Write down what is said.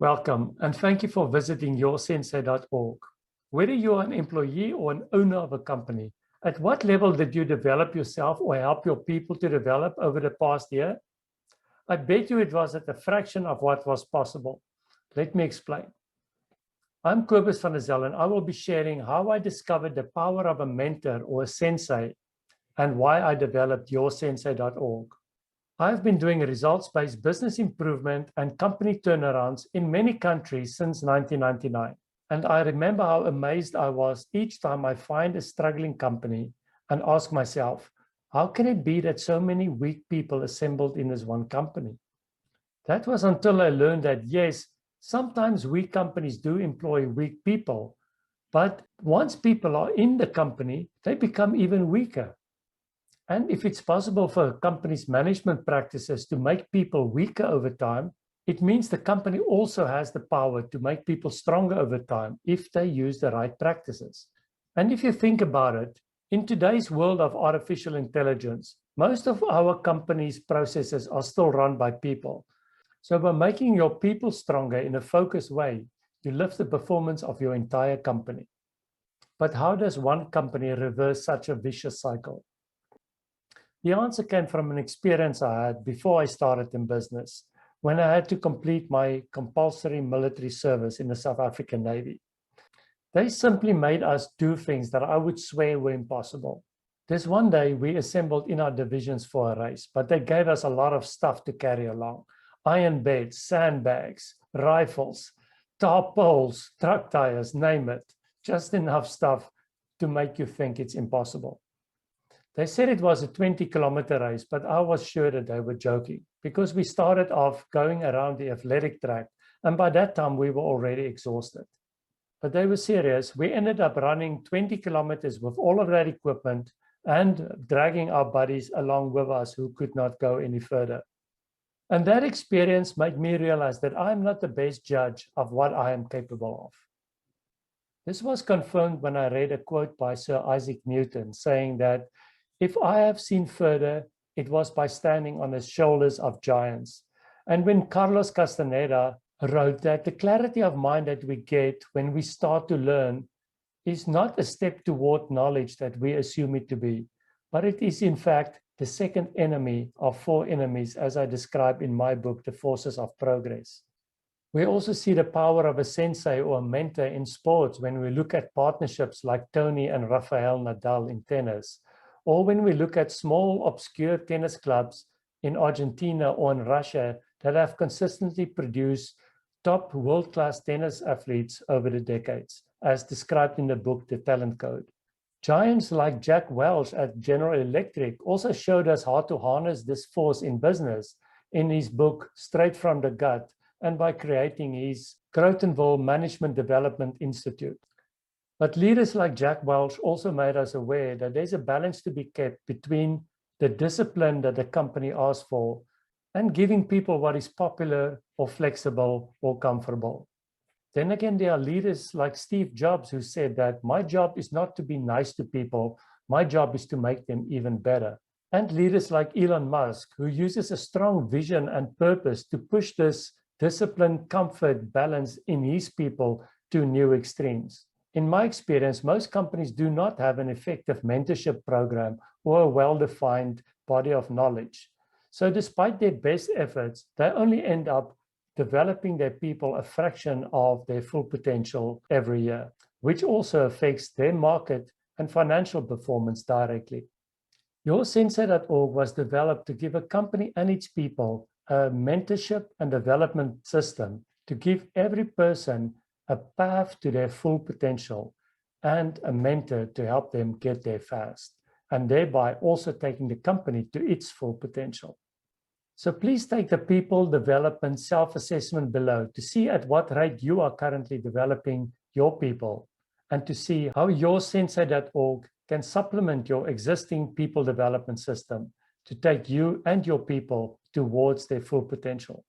Welcome, and thank you for visiting yoursensei.org. Whether you're an employee or an owner of a company, at what level did you develop yourself or help your people to develop over the past year? I bet you it was at a fraction of what was possible. Let me explain. I'm Kobus van der Zel, and I will be sharing how I discovered the power of a mentor or a sensei and why I developed yoursensei.org. I've been doing results-based business improvement and company turnarounds in many countries since 1999. And I remember how amazed I was each time I find a struggling company and ask myself, how can it be that so many weak people assembled in this one company? That was until I learned that, yes, sometimes weak companies do employ weak people, but once people are in the company, they become even weaker. And if it's possible for a company's management practices to make people weaker over time, it means the company also has the power to make people stronger over time if they use the right practices. And if you think about it, in today's world of artificial intelligence, most of our company's processes are still run by people. So by making your people stronger in a focused way, you lift the performance of your entire company. But how does one company reverse such a vicious cycle? The answer came from an experience I had before I started in business, when I had to complete my compulsory military service in the South African Navy. They simply made us do things that I would swear were impossible. This one day we assembled in our divisions for a race, but they gave us a lot of stuff to carry along. Iron beds, sandbags, rifles, tar poles, truck tires, name it. Just enough stuff to make you think it's impossible. They said it was a 20-kilometer race, but I was sure that they were joking because we started off going around the athletic track, and by that time we were already exhausted. But they were serious. We ended up running 20 kilometers with all of that equipment and dragging our buddies along with us who could not go any further. And that experience made me realize that I'm not the best judge of what I am capable of. This was confirmed when I read a quote by Sir Isaac Newton saying that if I have seen further, it was by standing on the shoulders of giants. And when Carlos Castaneda wrote that the clarity of mind that we get when we start to learn is not a step toward knowledge that we assume it to be, but it is in fact the second enemy of four enemies, as I describe in my book, The Forces of Progress. We also see the power of a sensei or a mentor in sports when we look at partnerships like Tony and Rafael Nadal in tennis, or when we look at small, obscure tennis clubs in Argentina or in Russia that have consistently produced top world-class tennis athletes over the decades, as described in the book, The Talent Code. Giants like Jack Welch at General Electric also showed us how to harness this force in business in his book, Straight from the Gut, and by creating his Crotonville Management Development Institute. But leaders like Jack Welch also made us aware that there's a balance to be kept between the discipline that the company asks for and giving people what is popular or flexible or comfortable. Then again, there are leaders like Steve Jobs who said that my job is not to be nice to people, my job is to make them even better. And leaders like Elon Musk, who uses a strong vision and purpose to push this discipline, comfort, balance in his people to new extremes. In my experience, most companies do not have an effective mentorship program or a well-defined body of knowledge. So despite their best efforts, they only end up developing their people a fraction of their full potential every year, which also affects their market and financial performance directly. YourSensei.org was developed to give a company and its people a mentorship and development system to give every person a path to their full potential and a mentor to help them get there fast, and thereby also taking the company to its full potential. So please take the people development self-assessment below to see at what rate you are currently developing your people and to see how YourSensei.org can supplement your existing people development system to take you and your people towards their full potential.